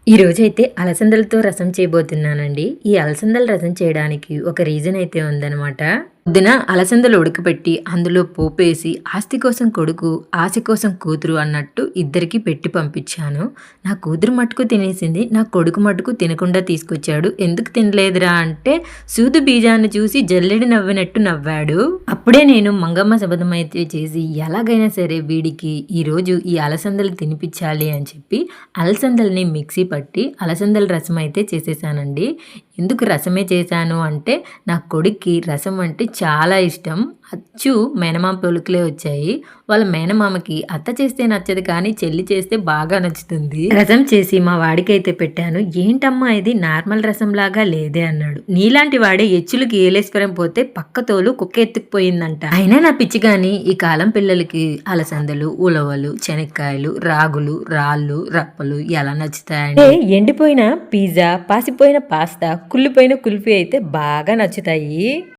ఈ రోజైతే అలసందలతో రసం చేయబోతున్నానండి. ఈ అలసందల రసం చేయడానికి ఒక రీజన్ అయితే ఉందనమాట. పొద్దున అలసందలు ఉడకపెట్టి అందులో పోపేసి ఆస్తి కోసం కొడుకు, ఆశ కోసం కూతురు అన్నట్టు ఇద్దరికీ పెట్టి పంపించాను. నా కూతురు మట్టుకు తినేసింది. నా కొడుకు మట్టుకు తినకుండా తీసుకొచ్చాడు. ఎందుకు తినలేదురా అంటే సూదు బీజాన్ని చూసి జల్లెడి నవ్వినట్టు నవ్వాడు. అప్పుడే నేను మంగమ్మ శబదం అయితే చేసి ఎలాగైనా సరే వీడికి ఈరోజు ఈ అలసందలు తినిపించాలి అని చెప్పి అలసందల్ని మిక్సీ పట్టి అలసందల రసం అయితే చేసేసానండి. ఎందుకు రసమే చేశాను అంటే నా కొడుక్కి రసం అంటే చాలా ఇష్టం. అచ్చు మేనమామ పొలుకులే వచ్చాయి. వాళ్ళ మేనమామకి అత్త చేస్తే నచ్చదు కానీ చెల్లి చేస్తే బాగా నచ్చుతుంది. రసం చేసి మా వాడికైతే పెట్టాను. ఏంటమ్మా ఇది నార్మల్ రసం లాగా లేదే అన్నాడు. నీలాంటి వాడే ఎచ్చులకి ఏలేశ్వరం పోతే పక్క తోలు కుక్క ఎత్తుకుపోయిందంట. అయినా నా పిచ్చి కానీ ఈ కాలం పిల్లలకి అలసందలు, ఉలవలు, శనక్కాయలు, రాగులు, రాళ్ళు, రప్పలు ఎలా నచ్చుతాయండి. ఎండిపోయిన పిజ్జా, పాసిపోయిన పాస్తా, కుళ్ళిపోయిన కుల్ఫీ అయితే బాగా నచ్చుతాయి.